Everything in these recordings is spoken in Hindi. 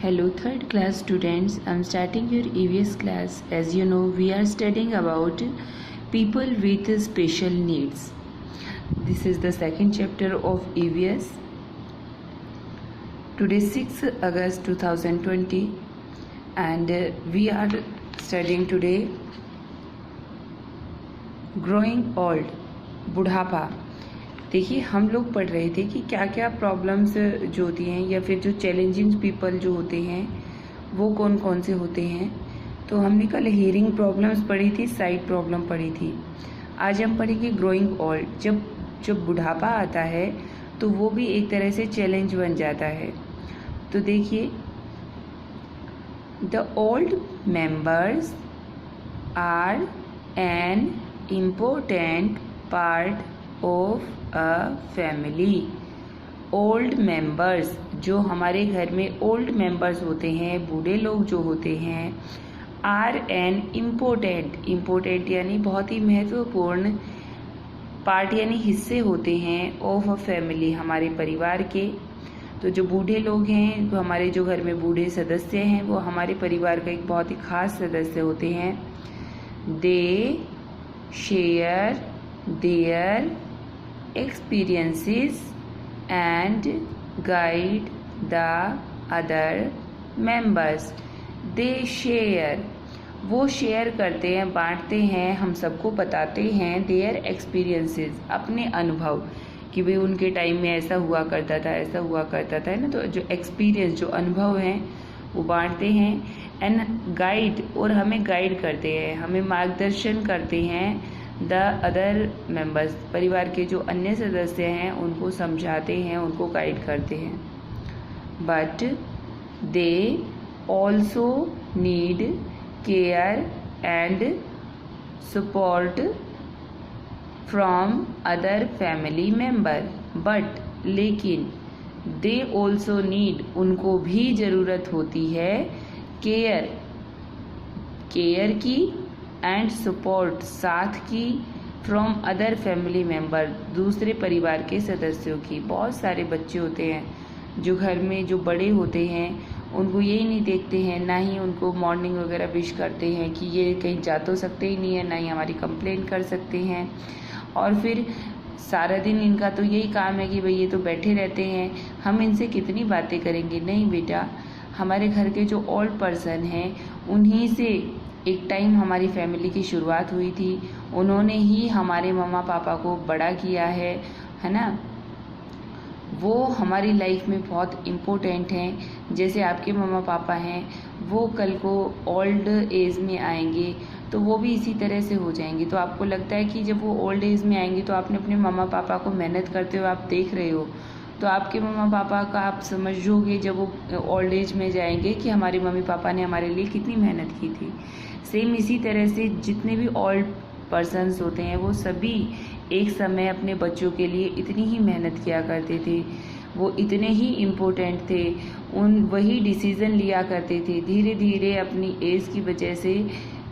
Hello third class students, I am starting your EVS class. As you know, we are studying about people with special needs. This is the second chapter of EVS. Today is 6 August 2020 and we are studying today growing old, बुढ़ापा। देखिए हम लोग पढ़ रहे थे कि क्या क्या प्रॉब्लम्स जो होती हैं या फिर जो चैलेंजिंग पीपल जो होते हैं वो कौन कौन से होते हैं। तो हमने कल हियरिंग प्रॉब्लम्स पढ़ी थी, साइट प्रॉब्लम पढ़ी थी। आज हम पढ़ेंगे ग्रोइंग ओल्ड। जब बुढ़ापा आता है तो वो भी एक तरह से चैलेंज बन जाता है। तो देखिए, the old members are an important part of a family. Old members, जो हमारे घर में ओल्ड मेंबर्स होते हैं, बूढ़े लोग जो होते हैं, आर एन इम्पोर्टेंट यानी बहुत ही महत्वपूर्ण, पार्ट यानी हिस्से होते हैं, ऑफ अ फैमिली हमारे परिवार के। तो जो बूढ़े लोग हैं, जो हमारे जो घर में बूढ़े सदस्य हैं, वो हमारे परिवार का एक बहुत ही खास सदस्य होते हैं। They share their experiences and guide the other members. They share, वो शेयर करते हैं, बांटते हैं, हम सबको बताते हैं their experiences, अपने अनुभव, कि भाई उनके टाइम में ऐसा हुआ करता था, ऐसा हुआ करता था, है ना। तो जो एक्सपीरियंस, जो अनुभव हैं वो बांटते हैं। एंड गाइड, और हमें गाइड करते हैं, हमें मार्गदर्शन करते हैं। द अदर मेंबर्स, परिवार के जो अन्य सदस्य हैं उनको समझाते हैं, उनको गाइड करते हैं। But they also need care and support from other family member. But लेकिन दे ऑल्सो नीड, उनको भी ज़रूरत होती है केयर की एंड सपोर्ट, साथ की, फ्रॉम अदर फैमिली मेंबर, दूसरे परिवार के सदस्यों की। बहुत सारे बच्चे होते हैं जो घर में जो बड़े होते हैं उनको यही नहीं देखते हैं, ना ही उनको मॉर्निंग वगैरह विश करते हैं कि ये कहीं जा तो सकते ही नहीं है, ना ही हमारी कंप्लेंट कर सकते हैं। और फिर सारा दिन इनका तो यही काम है कि भाई ये तो बैठे रहते हैं, हम इनसे कितनी बातें करेंगे। नहीं बेटा, हमारे घर के जो ओल्ड पर्सन हैं उन्हीं से एक टाइम हमारी फैमिली की शुरुआत हुई थी, उन्होंने ही हमारे मम्मा पापा को बड़ा किया है ना। वो हमारी लाइफ में बहुत इम्पोर्टेंट हैं। जैसे आपके मम्मा पापा हैं, वो कल को ओल्ड एज में आएंगे तो वो भी इसी तरह से हो जाएंगे। तो आपको लगता है कि जब वो ओल्ड एज में आएंगे तो आपने अपने मम्मा पापा को मेहनत करते हुए आप देख रहे हो, तो आपके मम्मा पापा का आप समझोगे जब वो ओल्ड एज में जाएंगे कि हमारे मम्मी पापा ने हमारे लिए कितनी मेहनत की थी। सेम इसी तरह से जितने भी ओल्ड पर्सन्स होते हैं वो सभी एक समय अपने बच्चों के लिए इतनी ही मेहनत किया करते थे, वो इतने ही इम्पोर्टेंट थे, वही डिसीज़न लिया करते थे। धीरे धीरे अपनी एज की वजह से,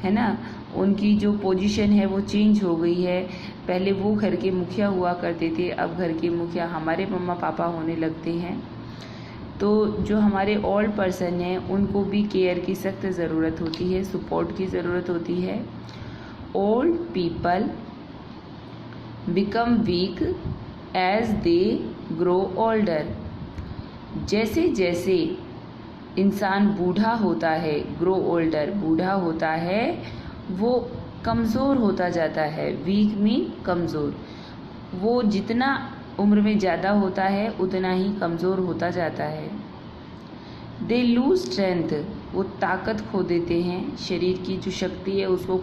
है ना, उनकी जो पोजीशन है वो चेंज हो गई है। पहले वो घर के मुखिया हुआ करते थे, अब घर के मुखिया हमारे मम्मा पापा होने लगते हैं। तो जो हमारे ओल्ड पर्सन हैं उनको भी केयर की सख्त ज़रूरत होती है, सपोर्ट की ज़रूरत होती है। Old people become weak as they grow older. जैसे जैसे इंसान बूढ़ा होता है, ग्रो ओल्डर, बूढ़ा होता है, वो कमज़ोर होता जाता है। वीक मीन कमज़ोर, वो जितना उम्र में ज़्यादा होता है उतना ही कमज़ोर होता जाता है। दे लूज स्ट्रेंथ, वो ताकत खो देते हैं, शरीर की जो शक्ति है उसको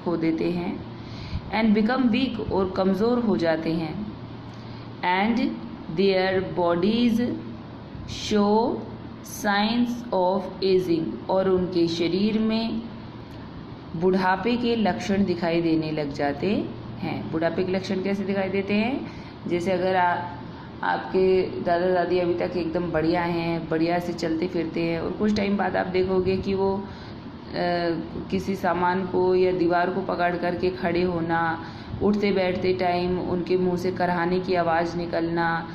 खो देते हैं। एंड बिकम वीक, और कमज़ोर हो जाते हैं। And their bodies show signs of ageing, और उनके शरीर में बुढ़ापे के लक्षण दिखाई देने लग जाते हैं। बुढ़ापे के लक्षण कैसे दिखाई देते हैं? जैसे अगर आपके दादा दादी अभी तक एकदम बढ़िया हैं, बढ़िया से चलते फिरते हैं, और कुछ टाइम बाद आप देखोगे कि वो किसी सामान को या दीवार को पकड़ करके खड़े होना, उठते बैठते टाइम उनके मुंह से करहाने की आवाज़ निकलना,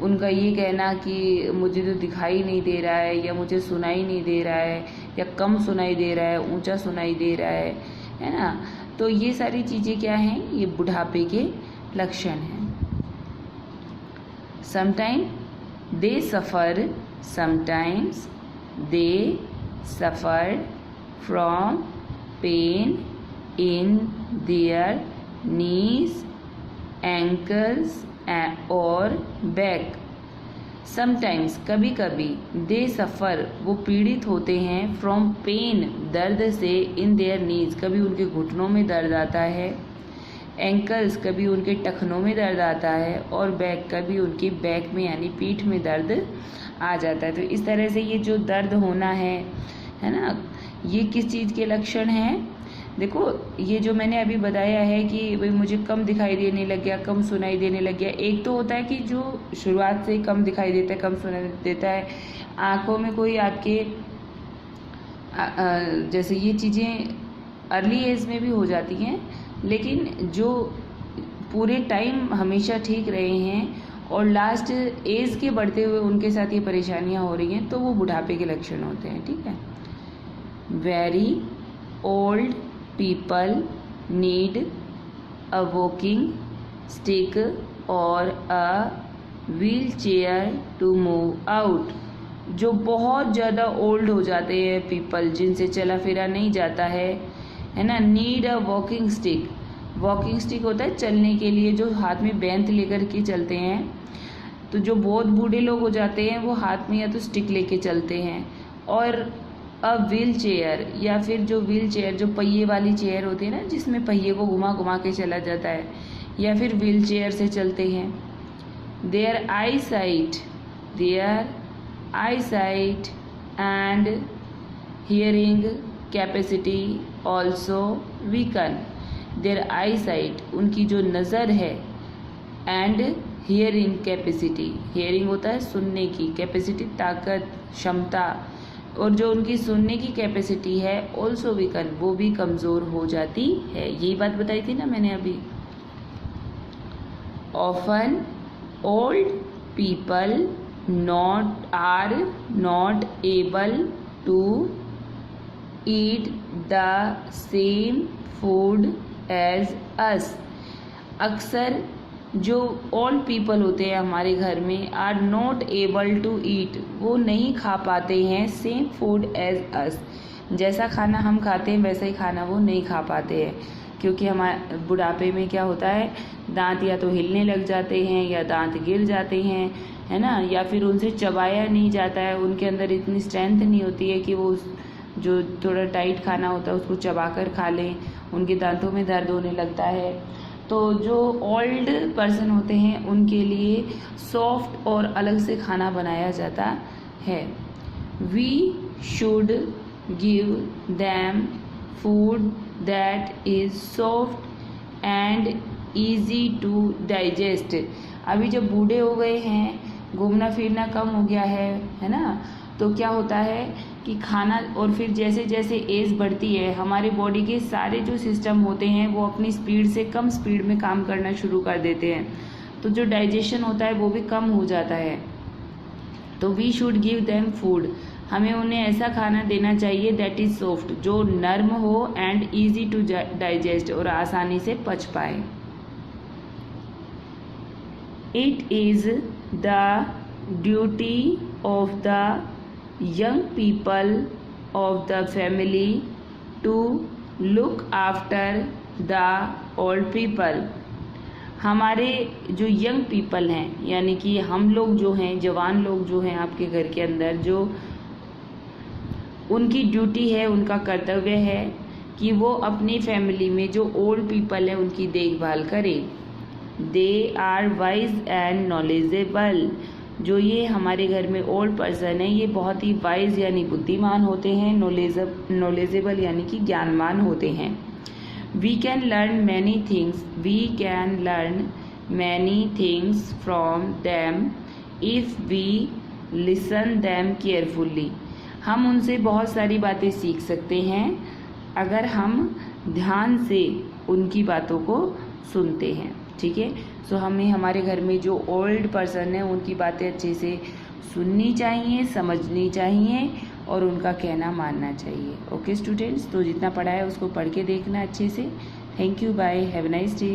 उनका ये कहना कि मुझे तो दिखाई नहीं दे रहा है, या मुझे सुनाई नहीं दे रहा है, या कम सुनाई दे रहा है, ऊंचा सुनाई दे रहा है ना। तो ये सारी चीज़ें क्या हैं, ये बुढ़ापे के लक्षण हैं। Sometime they suffer, sometimes they suffer from pain in their knees, ankles और बैक। समटाइम्स कभी कभी, दे सफ़र वो पीड़ित होते हैं, फ्रॉम पेन दर्द से, इन देयर नीज कभी उनके घुटनों में दर्द आता है, एंकल्स कभी उनके टखनों में दर्द आता है, और बैक कभी उनकी बैक में यानी पीठ में दर्द आ जाता है। तो इस तरह से ये जो दर्द होना है ना, ये किस चीज़ के लक्षण हैं। देखो ये जो मैंने अभी बताया है कि भाई मुझे कम दिखाई देने लग गया, कम सुनाई देने लग गया। एक तो होता है कि जो शुरुआत से ही कम दिखाई देता है, कम सुनाई देता है, आँखों में कोई आपके जैसे ये चीज़ें अर्ली एज में भी हो जाती हैं, लेकिन जो पूरे टाइम हमेशा ठीक रहे हैं और लास्ट एज के बढ़ते हुए उनके साथ ये परेशानियां हो रही हैं, तो वो बुढ़ापे के लक्षण होते हैं। ठीक है। Very old people need a walking stick or a wheelchair to move out। जो बहुत ज़्यादा ओल्ड हो जाते हैं पीपल, जिनसे चला फिरा नहीं जाता है ना, need a walking stick. Walking stick होता है चलने के लिए, जो हाथ में बेंत लेकर के चलते हैं। तो जो बहुत बूढ़े लोग हो जाते हैं वो हाथ में या तो स्टिक लेके चलते हैं, और अ व्हील चेयर, या फिर जो व्हील चेयर जो पहिए वाली चेयर होती है ना, जिसमें पहिए को घुमा घुमा के चला जाता है, या फिर व्हील चेयर से चलते हैं। Their eye sight and hearing capacity also weaken. Their eye sight उनकी जो नज़र है, एंड हियरिंग कैपेसिटी, हियरिंग होता है सुनने की, कैपेसिटी ताकत क्षमता, और जो उनकी सुनने की कैपेसिटी है ऑल्सो वीकन, वो भी कमज़ोर हो जाती है। यही बात बताई थी ना मैंने अभी। Often old people are not able to eat the same food as us. अक्सर जो ओल्ड पीपल होते हैं हमारे घर में, are not able to eat, वो नहीं खा पाते हैं सेम फूड एज अस, जैसा खाना हम खाते हैं वैसा ही खाना वो नहीं खा पाते हैं। क्योंकि हमारे बुढ़ापे में क्या होता है, दांत या तो हिलने लग जाते हैं या दांत गिर जाते हैं, है ना, या फिर उनसे चबाया नहीं जाता है, उनके अंदर इतनी स्ट्रेंथ नहीं होती है कि वो जो थोड़ा टाइट खाना होता है उसको चबाकर खा लें, उनके दांतों में दर्द होने लगता है। तो जो ओल्ड पर्सन होते हैं उनके लिए सॉफ्ट और अलग से खाना बनाया जाता है। We should give them food that is soft and easy to digest. अभी जब बूढ़े हो गए हैं, घूमना फिरना कम हो गया है ना, तो क्या होता है कि खाना, और फिर जैसे जैसे एज बढ़ती है हमारे बॉडी के सारे जो सिस्टम होते हैं वो अपनी स्पीड से कम स्पीड में काम करना शुरू कर देते हैं, तो जो डाइजेशन होता है वो भी कम हो जाता है। तो we should give them food, हमें उन्हें ऐसा खाना देना चाहिए दैट इज़ सॉफ्ट, जो नर्म हो, एंड ईजी टू डाइजेस्ट, और आसानी से पच पाए। It is the duty of the young people of the family to look after the old people। हमारे जो यंग पीपल हैं, यानी कि हम लोग जो हैं, जवान लोग जो हैं आपके घर के अंदर, जो उनकी ड्यूटी है, उनका कर्तव्य है कि वो अपनी फैमिली में जो ओल्ड पीपल हैं उनकी देखभाल करें। They are wise and knowledgeable, जो ये हमारे घर में ओल्ड पर्सन है ये बहुत ही वाइज यानी बुद्धिमान होते हैं, नॉलेजेबल यानी कि ज्ञानवान होते हैं। We can learn many things from them if we listen them carefully. हम उनसे बहुत सारी बातें सीख सकते हैं अगर हम ध्यान से उनकी बातों को सुनते हैं। ठीक है, सो हमें हमारे घर में जो ओल्ड पर्सन है उनकी बातें अच्छे से सुननी चाहिए, समझनी चाहिए और उनका कहना मानना चाहिए। ओके स्टूडेंट्स, तो जितना पढ़ा है उसको पढ़ के देखना अच्छे से। Thank you, bye, have a nice day.